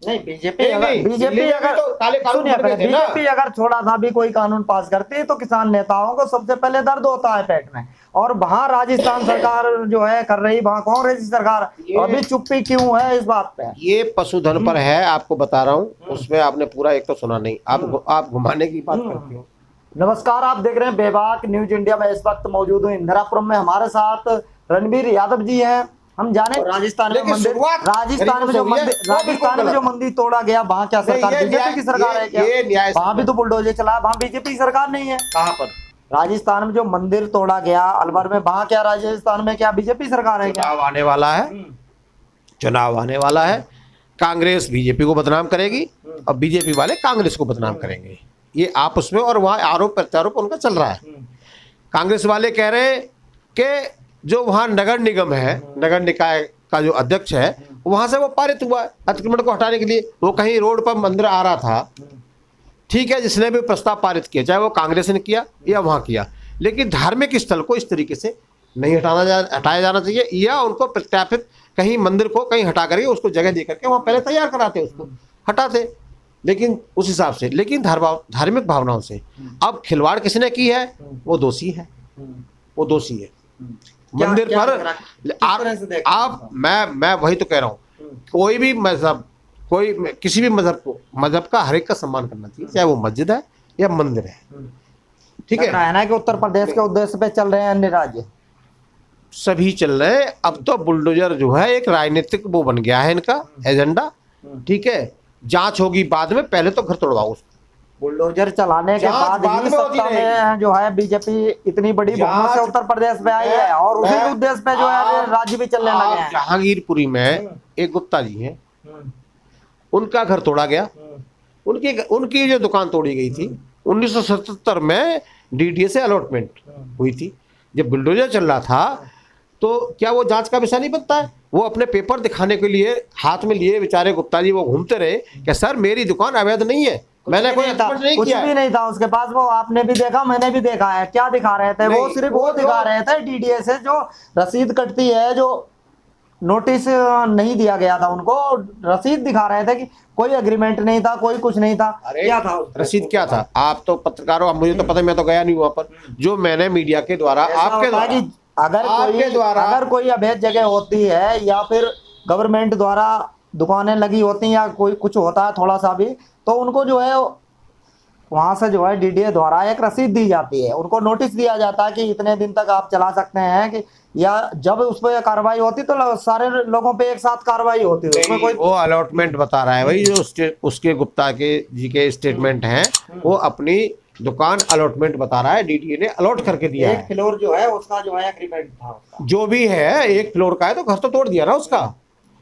नहीं, बीजेपी अगर थोड़ा सा भी कोई कानून पास करती है तो किसान नेताओं को सबसे पहले दर्द होता है पेट में। और वहां राजस्थान सरकार जो है कर रही, वहां कांग्रेस की सरकार अभी चुप्पी क्यों है इस बात पे? ये पशुधन पर है, आपको बता रहा हूँ। उसमें आपने पूरा एक तो सुना नहीं, आप घुमाने की बात करते हो। नमस्कार, आप देख रहे हैं बेबाक न्यूज इंडिया में। इस वक्त मौजूद हूँ इंदिरापुरम में। हमारे साथ रणबीर यादव जी हैं। हम जाने राजस्थान में मंदिर, राजस्थान में जो मंदिर तोड़ा गया, वहाँ क्या सरकार बीजेपी की सरकार है क्या? वहाँ भी तो बुलडोजर चला, वहाँ बीजेपी की सरकार नहीं है। कहाँ पर? राजस्थान में जो मंदिर तोड़ा गया अलवर में, वहाँ क्या राजस्थान में क्या बीजेपी सरकार है क्या? चुनाव आने वाला है, चुनाव आने वाला है। कांग्रेस बीजेपी को बदनाम करेगी और बीजेपी वाले कांग्रेस को बदनाम करेंगे। ये आपस में, और वहाँ आरोप प्रत्यारोप उनका चल रहा है। कांग्रेस वाले कह रहे हैं कि जो वहाँ नगर निगम है, नगर निकाय का जो अध्यक्ष है, वहाँ से वो पारित हुआ है अतिक्रमण को हटाने के लिए। वो कहीं रोड पर मंदिर आ रहा था, ठीक है, जिसने भी प्रस्ताव पारित किया, चाहे वो कांग्रेस ने किया या वहाँ किया, लेकिन धार्मिक स्थल को इस तरीके से नहीं हटाया जाना चाहिए, या उनको प्रत्यापित कहीं मंदिर को कहीं हटा करके उसको जगह दे करके वहाँ पहले तैयार कराते, उसको हटाते, लेकिन उस हिसाब से, लेकिन धार्मिक भावनाओं से। अब खिलवाड़ किसने की है, वो दोषी है, वो दोषी है। मंदिर पर आप मैं वही तो कह रहा हूँ, कोई भी मजहब, कोई किसी भी मजहब का हर एक का सम्मान करना चाहिए, चाहे वो मस्जिद है या मंदिर है, ठीक है ना? कि उत्तर प्रदेश के उद्देश्य पे चल रहे हैं अन्य राज्य, सभी चल रहे हैं। अब तो बुलडोजर जो है एक राजनीतिक वो बन गया है इनका एजेंडा, ठीक है। जांच होगी बाद में, पहले तो घर तोड़वाओ उसको। बुलडोजर चलाने के बाद ही सत्ता में जो है बीजेपी इतनी बड़ी बहुमत से उत्तर प्रदेश में आई है, और उसी के उद्देश्य पे जो है राज्य भी चलने लगे हैं। जहांगीरपुरी में एक गुप्ता जी हैं, उनका घर तोड़ा गया, उनकी जो दुकान तोड़ी गई थी 1977 में डीडीए से अलॉटमेंट हुई थी। जब बुलडोजर चल रहा था तो क्या वो जांच का विषय नहीं बनता है? वो अपने पेपर दिखाने के लिए हाथ में लिए बेचारे गुप्ता जी वो घूमते रहे कि सर मेरी दुकान अवैध नहीं है, मैंने कोई नहीं कुछ भी नहीं था उसके पास। वो आपने भी देखा, मैंने भी देखा है। क्या दिखा रहे थे वो? सिर्फ वो दिखा रहे थे डीडीए से जो रसीद कटती है, जो नोटिस नहीं दिया गया था उनको, रसीद दिखा रहे थे कि कोई एग्रीमेंट नहीं था, कोई कुछ नहीं था। क्या था रसीद? क्या था? आप तो पत्रकारों, मुझे तो पता, मैं तो गया नहीं वहां पर। जो मैंने मीडिया के द्वारा आपके द्वारा अगर कोई अवैध जगह होती है या फिर गवर्नमेंट द्वारा दुकानें लगी होती हैं या कोई कुछ होता है थोड़ा सा भी, तो उनको जो है वहां से जो है डीडीए द्वारा एक रसीद दी जाती है, उनको नोटिस दिया जाता है कि इतने दिन तक आप चला सकते हैं, कि या जब उस पर कार्रवाई होती तो सारे लोगों पे एक साथ कार्रवाई होती है। उसमें कोई वो अलॉटमेंट बता रहा है भाई, जो उसके गुप्ता के जी के स्टेटमेंट हैं, वो अपनी दुकान अलॉटमेंट बता रहा है, डीडीए ने अलॉट करके दिया है। एक फ्लोर जो है उसका जो है एग्रीमेंट था उसका। जो भी है एक फ्लोर का है, तो घर तो तोड़ दिया ना उसका।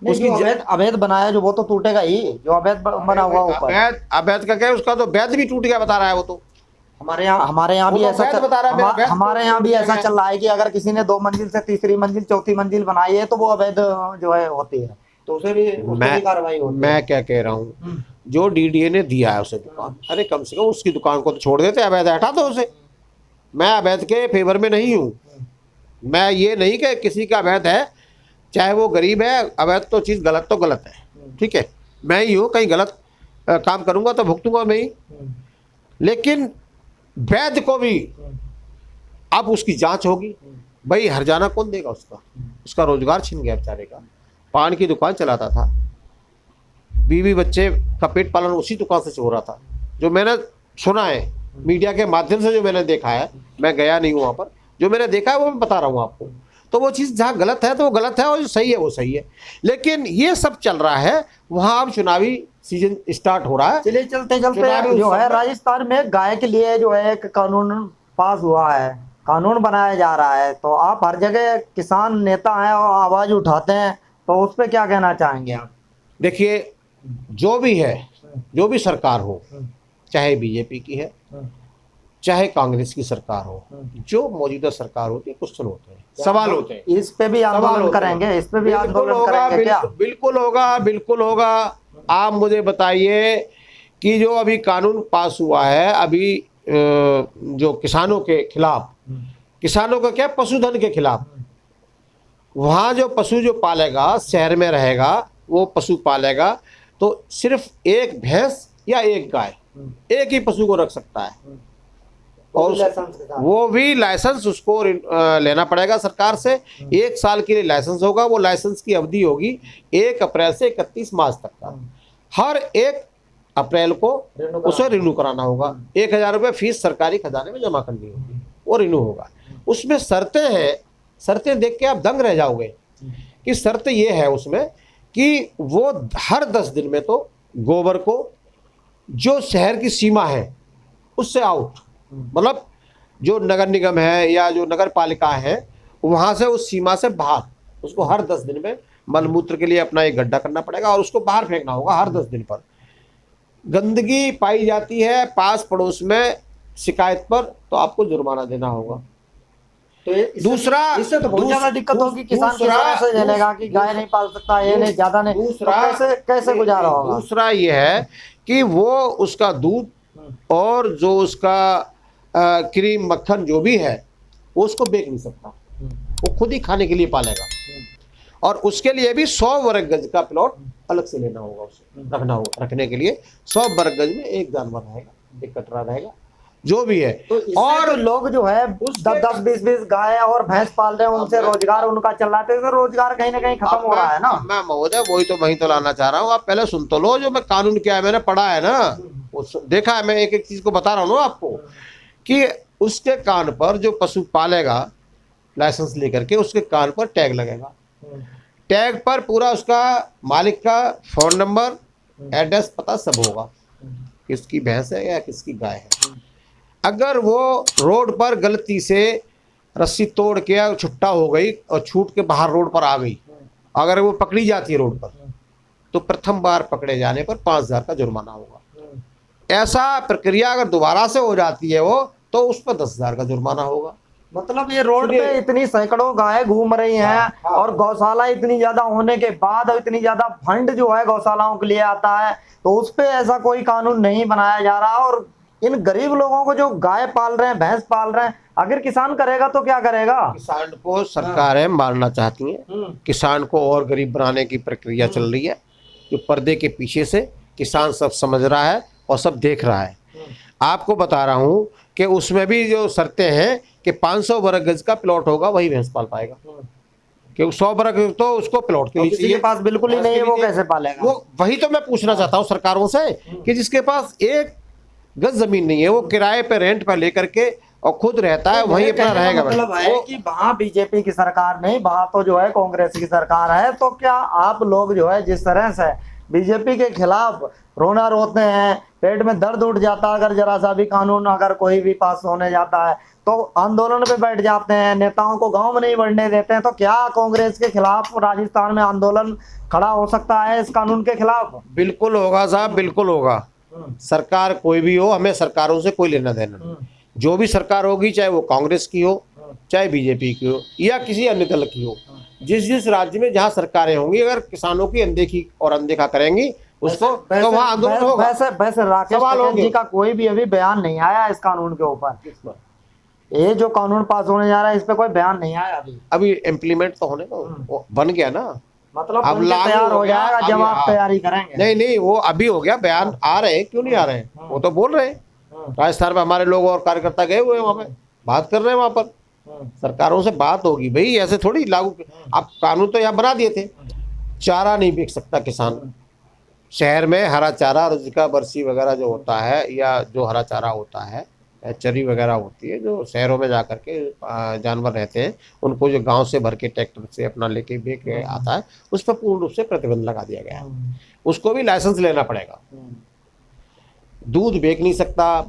उसकी अवैध बनाया जो, वो तो टूटेगा ही, जो अवैध बना हुआ ऊपर। अवैध का क्या, उसका तो वैध भी टूट गया बता रहा है वो तो। हमारे यहाँ भी ऐसा चल रहा है कि अगर किसी ने 2 मंजिल से तीसरी मंजिल चौथी मंजिल बनाई है तो वो अवैध जो है होती है, तो उसे भी कार्रवाई होती है। मैं क्या कह रहा हूँ, जो डीडीए ने दिया है उसे दुकान, अरे कम से कम उसकी दुकान को तो छोड़ देते, अवैध हटा दो उसे। मैं अवैध के फेवर में नहीं हूँ, मैं ये नहीं कि किसी का अवैध है, चाहे वो गरीब है, अवैध तो चीज़ गलत तो गलत है, ठीक है। मैं ही हूँ, कहीं गलत काम करूँगा तो भुगतूंगा मैं ही, लेकिन वैध को भी अब उसकी जांच होगी। भाई हरजाना कौन देगा उसका? उसका रोजगार छिन गया बेचारे का। पान की दुकान चलाता था, बीवी बच्चे का पेट पालन उसी दुकान से हो रहा था, जो मैंने सुना है मीडिया के माध्यम से, जो मैंने देखा है, मैं गया नहीं हूँ वहाँ पर, जो मैंने देखा है वो मैं बता रहा हूँ आपको। तो वो चीज़ जहाँ गलत है तो वो गलत है, और जो सही है वो सही है, लेकिन ये सब चल रहा है वहाँ। अब चुनावी सीजन स्टार्ट हो रहा है, चलिए चलते जो है राजस्थान में गाय के लिए जो है एक कानून पास हुआ है, कानून बनाया जा रहा है। तो आप हर जगह किसान नेता हैं और आवाज उठाते हैं, तो उस पर क्या कहना चाहेंगे आप? देखिए, जो भी है, जो भी सरकार हो, चाहे बीजेपी की है चाहे कांग्रेस की सरकार हो, जो मौजूदा सरकार होती है, क्वेश्चन होते हैं, सवाल होते हैं। इस पे भी आंदोलन करेंगे, इस पे भी आंदोलन करेंगे क्या? बिल्कुल होगा, बिल्कुल होगा। आप मुझे बताइए कि जो अभी कानून पास हुआ है अभी जो किसानों के खिलाफ, किसानों का क्या, पशुधन के खिलाफ, वहाँ जो पशु जो पालेगा, शहर में रहेगा वो पशु पालेगा, तो सिर्फ एक भैंस या एक गाय, एक ही पशु को रख सकता है, और वो भी लाइसेंस उसको लेना पड़ेगा सरकार से। 1 साल के लिए लाइसेंस होगा। वो लाइसेंस की अवधि होगी 1 अप्रैल से 31 मार्च तक का। हर 1 अप्रैल को उसे रिन्यू कराना होगा। 1000 रुपये फीस सरकारी खजाने में जमा करनी होगी, वो रिन्यू होगा। उसमें शर्तें हैं, शर्तें देख के आप दंग रह जाओगे कि शर्त ये है उसमें कि वो हर 10 दिन में तो गोबर को जो शहर की सीमा है उससे आउट, मतलब जो नगर निगम है या जो नगर पालिका है वहाँ से उस सीमा से बाहर उसको हर 10 दिन में मलमूत्र के लिए अपना एक गड्ढा करना पड़ेगा और उसको बाहर फेंकना होगा हर 10 दिन पर। गंदगी पाई जाती है पास पड़ोस में शिकायत पर तो आपको जुर्माना देना होगा। तो दूसरा, इससे तो बहुत ज्यादा दिक्कत होगी, किसान किस तरह से झेलेगा कि गाय नहीं पाल सकता, ये नहीं ज्यादा नहीं, दूसरा तो कैसे गुजारा होगा। दूसरा ये है कि वो उसका दूध और जो उसका क्रीम मक्खन जो भी है वो उसको बेच नहीं सकता, वो खुद ही खाने के लिए पालेगा। और उसके लिए भी 100 वर्ग गज का प्लॉट अलग से लेना होगा, उसे रखना होगा। रखने के लिए 100 वर्ग गज में एक जानवर रहेगा, एक कटरा रहेगा, जो भी है। तो और तो लोग जो है 10-20 गाय और भैंस पाल रहे हैं, उनसे रोजगार उनका चल रहा है, तो रोजगार कहीं ना कहीं खत्म हो रहा है ना। मैं महोदय वही तो लाना चाह रहा हूँ। आप पहले सुन तो लो, जो मैं कानून क्या है मैंने पढ़ा है ना, देखा है, मैं एक एक चीज को बता रहा हूँ ना आपको कि उसके कान पर जो पशु पालेगा लाइसेंस लेकर के उसके कान पर टैग लगेगा। टैग पर पूरा उसका मालिक का फोन नंबर, एड्रेस, पता सब होगा, किसकी भैंस है या किसकी गाय है। अगर वो रोड पर गलती से रस्सी तोड़ के छुट्टा हो गई और छूट के बाहर रोड पर आ गई, अगर वो पकड़ी जाती है रोड पर, तो प्रथम बार पकड़े जाने पर 5000 का जुर्माना होगा। ऐसा प्रक्रिया अगर दोबारा से हो जाती है वो, तो उस पर 10,000 का जुर्माना होगा। मतलब ये रोड पे इतनी सैकड़ों गाय घूम रही हैं और गौशाला इतनी ज्यादा होने के बाद और इतनी ज्यादा फंड जो है गौशालाओं के लिए आता है, तो उस पे ऐसा कोई कानून नहीं बनाया जा रहा। और इन गरीब लोगों को जो गाय पाल रहे हैं, भैंस पाल रहे हैं, अगर किसान करेगा तो क्या करेगा। किसान को सरकारें मारना चाहती हैं, किसान को और गरीब बनाने की प्रक्रिया चल रही है, जो पर्दे के पीछे से किसान सब समझ रहा है और सब देख रहा है। आपको बता रहा हूँ कि उसमें भी जो शर्तें हैं कि 500 वर्ग गज का प्लॉट होगा वही भैंस पाल पाएगा, क्योंकि 100 वर्ग तो उसको प्लॉट के लिए किसी के पास बिल्कुल ही नहीं है, वो कैसे पालेगा। वो वही तो मैं पूछना चाहता हूँ सरकारों से कि जिसके पास 1 गज जमीन नहीं है, वो किराए पे रेंट पर लेकर के और खुद रहता है, वहीं अपना रहेगा। मतलब है कि वहाँ बीजेपी की सरकार नहीं, वहाँ तो जो है कांग्रेस की सरकार है। तो क्या आप लोग जो है जिस तरह से बीजेपी के खिलाफ रोना रोते हैं, पेट में दर्द उठ जाता है अगर जरा सा भी कानून अगर कोई भी पास होने जाता है, तो आंदोलन पे बैठ जाते हैं, नेताओं को गांव में नहीं बढ़ने देते हैं, तो क्या कांग्रेस के खिलाफ राजस्थान में आंदोलन खड़ा हो सकता है इस कानून के खिलाफ। बिल्कुल होगा साहब, बिल्कुल होगा। सरकार कोई भी हो, हमें सरकारों से कोई लेना देना नहीं। जो भी सरकार होगी, चाहे वो कांग्रेस की हो, चाहे बीजेपी की हो या किसी अन्य दल की हो, जिस राज्य में जहाँ सरकारें होंगी, अगर किसानों की अनदेखी और अनदेखा करेंगी उसको, तो वहाँ आंदोलन होगा। वैसे राकेश टिकैत जी का कोई भी अभी बयान नहीं आया इस कानून के ऊपर। ये जो कानून पास होने जा रहा है इस पे कोई बयान नहीं आया अभी इम्प्लीमेंट तो होने को बन गया ना, मतलब अब तैयार हो जाएगा जब आप तैयारी करेंगे। नहीं, वो अभी हो गया, बयान आ रहे हैं, क्यों नहीं आ रहे हैं, वो तो बोल रहे हैं। राजस्थान में हमारे लोग और कार्यकर्ता गए हुए हैं, वहाँ पे बात कर रहे हैं, वहाँ पर सरकारों से बात होगी। भाई ऐसे थोड़ी लागू, आप कानून तो यहाँ बना दिए थे, चारा नहीं बेच सकता किसान शहर में, हरा चारा, रजिका बरसी वगैरह जो होता है, या जो हरा चारा होता है, चरी वगैरह होती है, जो शहरों में जा कर के जानवर रहते हैं, उनको जो गांव से भर के ट्रैक्टर से अपना लेके बेच के आता है, उस पर पूर्ण रूप से प्रतिबंध लगा दिया गया है। उसको भी लाइसेंस लेना पड़ेगा। दूध बेच नहीं सकता,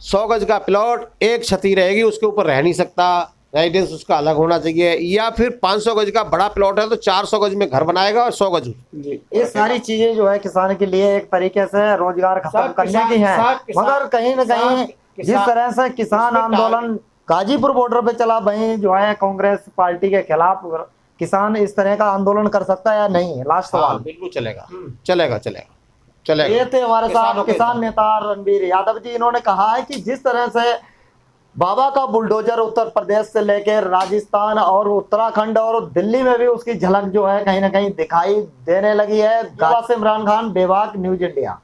100 गज का प्लॉट, एक छती रहेगी, उसके ऊपर रह नहीं सकता, रेजिडेंस उसका अलग होना चाहिए। या फिर 500 गज का बड़ा प्लॉट है तो 400 गज में घर बनाएगा और 100 गज। ये सारी चीजें जो है किसान के लिए एक तरीके से रोजगार खत्म करने की है, मगर कहीं न कहीं जिस तरह से किसान आंदोलन गाजीपुर बॉर्डर पे चला, वहीं जो है कांग्रेस पार्टी के खिलाफ किसान इस तरह का आंदोलन कर सकता है या नहीं, लास्ट सवाल। बिल्कुल चलेगा, चलेगा चलेगा चलेगा। ये थे हमारे साथ किसान नेता रणबीर यादव जी। इन्होंने कहा है कि जिस तरह से बाबा का बुलडोजर उत्तर प्रदेश से लेकर राजस्थान और उत्तराखंड और दिल्ली में भी उसकी झलक जो है कहीं ना कहीं दिखाई देने लगी है। से इमरान खान, बेबाक, न्यूज इंडिया।